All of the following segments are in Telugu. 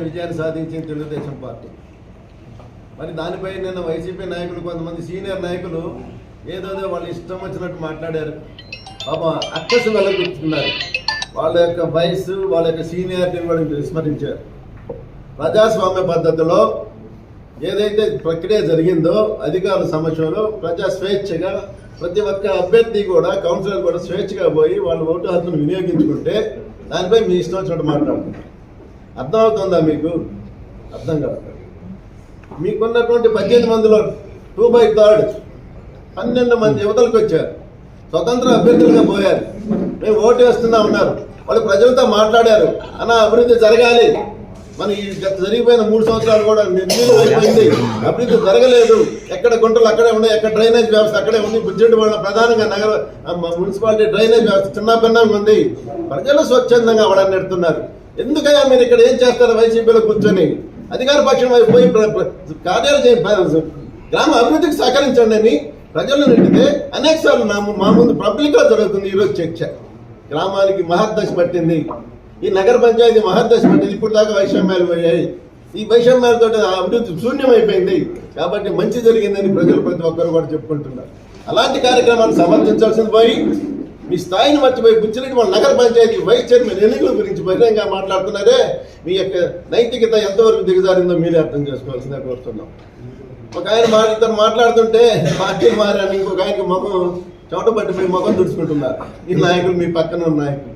విజయాన్ని సాధించింది తెలుగుదేశం పార్టీ. మరి దానిపై నిన్న వైసీపీ నాయకులు, కొంతమంది సీనియర్ నాయకులు ఏదో వాళ్ళు ఇష్టం వచ్చినట్టు మాట్లాడారు. పాపం అక్కసు వెళ్ళగొట్టుకున్నారు. వాళ్ళ యొక్క వయసు, వాళ్ళ యొక్క సీనియారిటీని కూడా విస్మరించారు. ప్రజాస్వామ్య పద్ధతిలో ఏదైతే ప్రక్రియ జరిగిందో అధికారుల సమక్షంలో ప్రజా స్వేచ్ఛగా ప్రతి ఒక్క అభ్యర్థి కూడా, కౌన్సిలర్ కూడా స్వేచ్ఛగా పోయి వాళ్ళ ఓటు హక్కును వినియోగించుకుంటే దానిపై మీ ఇష్టం వచ్చినట్టు మాట్లాడుతున్నారు. అర్థమవుతుందా మీకు? అర్థం కాదు. మీకున్నటువంటి 18 మందిలో 2/3 12 మంది యువతలకు వచ్చారు, స్వతంత్ర అభ్యర్థులుగా పోయారు. మేము ఓటు వేస్తున్నా ఉన్నారు. వాళ్ళు ప్రజలతో మాట్లాడారు. అన్న అభివృద్ధి జరగాలి, మన ఈ జరిగిపోయిన 3 సంవత్సరాలు కూడా నిర్ణీతం అయిపోయింది, అభివృద్ధి జరగలేదు, ఎక్కడ గుంటలు అక్కడే ఉన్నాయి, ఎక్కడ డ్రైనేజ్ వ్యవస్థ అక్కడే ఉంది, బుజ్జెడ్డి వాళ్ళ ప్రధానంగా నగర మున్సిపాలిటీ డ్రైనేజ్ వ్యవస్థ చిన్నభిన్నంగా ఉంది. ప్రజలు స్వచ్ఛందంగా అవడాన్ని నెడుతున్నారు. ఎందుకయ్యా మీరు ఇక్కడ ఏం చేస్తారు? వైసీపీలో కూర్చొని అధికార పక్షం వైపు పోయి కార్యాలయం గ్రామ అభివృద్ధికి సహకరించండి అని ప్రజలను నెట్టితే అనేక సార్లు మా ముందు పబ్లిక్గా జరుగుతుంది. ఈరోజు చర్చ గ్రామానికి మహర్దశ పట్టింది, ఈ నగర పంచాయతీ మహర్దశ పట్టింది. ఇప్పుడు దాకా వైషమ్యాలు పోయాయి. ఈ వైషమ్యాలతో అభివృద్ధి శూన్యమైపోయింది. కాబట్టి మంచి జరిగిందని ప్రజలు ప్రతి ఒక్కరు కూడా చెప్పుకుంటున్నారు. అలాంటి కార్యక్రమాలు సమర్థించాల్సింది పోయి మీ స్థాయిని మర్చిపోయి బుచ్చిరెడ్డి వాళ్ళ నగర పంచాయతీ వైస్ చైర్మన్ ఎన్నికల గురించి బహిరంగంగా మాట్లాడుతున్నారే. మీ యొక్క నైతికత ఎంతవరకు దిగజారిందో మీరే అర్థం చేసుకోవాల్సిందే కోరుతున్నాం. ఒక ఆయన ఇద్దరు మాట్లాడుతుంటే పార్టీ మారని ఇంకొక ఆయనకి ముఖం చోట పట్టిపోయి ముఖం తుడుచుకుంటున్నారు. ఈ నాయకులు, మీ పక్కన ఉన్న నాయకులు,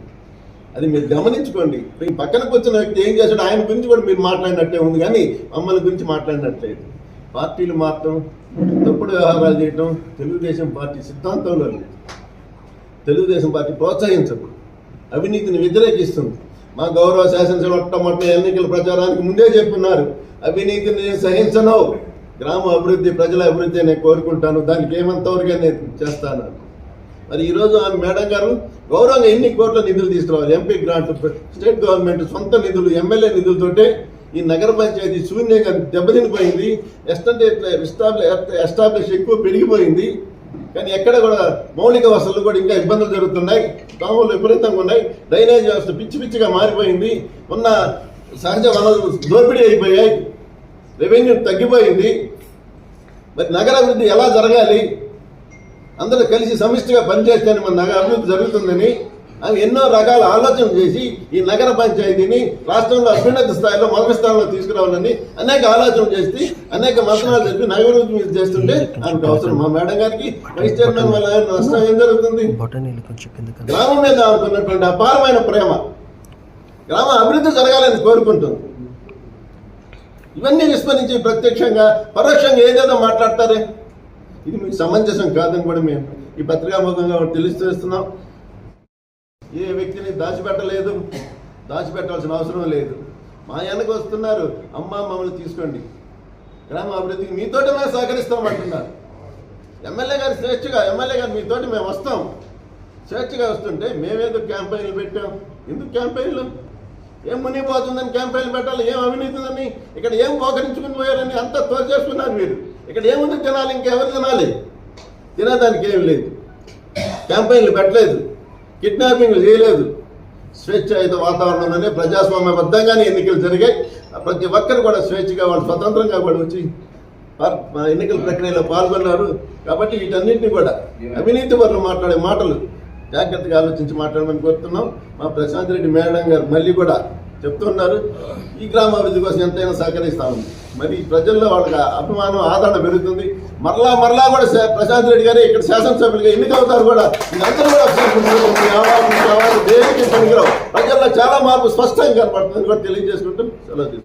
అది మీరు గమనించుకోండి. మీ పక్కన కూర్చున్న వ్యక్తి ఏం చేశాడు ఆయన గురించి కూడా మీరు మాట్లాడినట్టే ఉంది, కానీ మమ్మల్ని గురించి మాట్లాడినట్లేదు. పార్టీలు మాత్రం తప్పుడు వ్యవహారాలు చేయడం తెలుగుదేశం పార్టీ సిద్ధాంతంలో లేదు. తెలుగుదేశం పార్టీ ప్రోత్సహించదు, అవినీతిని వ్యతిరేకిస్తుంది. మా గౌరవ శాసనసభ మొట్టమొదటి ఎన్నికల ప్రచారానికి ముందే చెప్పున్నారు, అవినీతిని సహించను, గ్రామ అభివృద్ధి, ప్రజల అభివృద్ధి నేను కోరుకుంటాను, దానికి ఏమంతవరకే నేను చేస్తాను. మరి ఈరోజు ఆమె మేడం గారు గౌరవంగా ఎన్ని కోట్ల నిధులు తీసుకురావాలి? ఎంపీ గ్రాంట్, స్టేట్ గవర్నమెంట్ సొంత నిధులు, ఎమ్మెల్యే నిధులతోటే ఈ నగర పంచాయతీ శూన్యంగా దెబ్బతినిపోయింది. ఎస్టాబ్లిష్ ఎక్కువ పెరిగిపోయింది. కానీ ఎక్కడ కూడా మౌలిక వసతులు కూడా ఇంకా ఇబ్బందులు జరుగుతున్నాయి. దోమలు విపరీతంగా ఉన్నాయి. డ్రైనేజ్ వ్యవస్థ పిచ్చి పిచ్చిగా మారిపోయింది. ఉన్న సహజ వనరులు దోపిడీ అయిపోయాయి. రెవెన్యూ తగ్గిపోయింది. మరి నగర అభివృద్ధి ఎలా జరగాలి? అందరూ కలిసి సమిష్టిగా పనిచేస్తేనే మన నగర అభివృద్ధి జరుగుతుందని ఆమె ఎన్నో రకాల ఆలోచన చేసి ఈ నగర పంచాయతీని రాష్ట్రంలో అభ్యున్నత స్థాయిలో మొదటి స్థానంలో తీసుకురావాలని అనేక ఆలోచన చేసి అనేక మంత్రాలు చెప్పి నగర అభివృద్ధి చేస్తుంటే ఆమెకు అవసరం. మా మేడం గారికి వైస్ చైర్మన్ వల్ల నష్టం ఏం జరుగుతుంది? గ్రామం మీద ఆమెకున్నటువంటి అపారమైన ప్రేమ, గ్రామ అభివృద్ధి జరగాలని కోరుకుంటుంది. ఇవన్నీ విస్మరించి ప్రత్యక్షంగా పరోక్షంగా ఏదేదో మాట్లాడతారే, ఇది మీకు సమంజసం కాదని కూడా మేము ఈ పత్రికాముఖంగా తెలియజేస్తున్నాం. ఏ వ్యక్తిని దాచిపెట్టలేదు, దాచిపెట్టాల్సిన అవసరం లేదు. మా వెనక వస్తున్నారు, అమ్మ మమ్మల్ని తీసుకోండి, గ్రామ అభివృద్ధికి మీతోటి మేము సహకరిస్తామంటున్నారు. ఎమ్మెల్యే గారు స్వేచ్ఛగా, ఎమ్మెల్యే గారు మీతోటి మేము వస్తాం స్వేచ్ఛగా వస్తుంటే మేమేదో క్యాంపెయిన్లు పెట్టాం. ఎందుకు క్యాంపెయిన్లు? ఏం మునిగిపోతుందని క్యాంపెయిన్లు పెట్టాలి? ఏం అవినీతి ఉందని, ఇక్కడ ఏం పోకరించుకుని పోయారని అంతా తోచేసుకున్నారు మీరు. ఇక్కడ ఏముంది తినాలి? ఇంకెవరు తినాలి? తినేదానికి ఏం లేదు. క్యాంపెయిన్లు పెట్టలేదు, కిడ్నాపింగ్లు చేయలేదు. స్వేచ్ఛాయుత వాతావరణంలోనే ప్రజాస్వామ్యబద్ధంగానే ఎన్నికలు జరిగాయి. ప్రతి ఒక్కరు కూడా స్వేచ్ఛగా, వాళ్ళు స్వతంత్రంగా కూడా వచ్చి ఎన్నికల ప్రక్రియలో పాల్గొన్నారు. కాబట్టి వీటన్నింటినీ కూడా అవినీతి పరులు మాట్లాడే మాటలు జాగ్రత్తగా ఆలోచించి మాట్లాడమని కోరుతున్నాం. మా ప్రశాంత్ రెడ్డి మేడం గారు మళ్ళీ కూడా చెప్తున్నారు, ఈ గ్రామాభివృద్ధి కోసం ఎంతైనా సహకరిస్తాము. మరి ప్రజల్లో వాళ్ళకి అభిమానం, ఆదరణ పెరుగుతుంది. మరలా కూడా ప్రశాంత్ రెడ్డి గారు ఇక్కడ శాసనసభ్యులుగా ఎన్నికవుతారు కూడా. ఇదందరూ కూడా దేనికి పనికిరావు. ప్రజల్లో చాలా మార్పు స్పష్టంగా కనపడుతుంది కూడా తెలియజేసుకుంటూ సెలవు.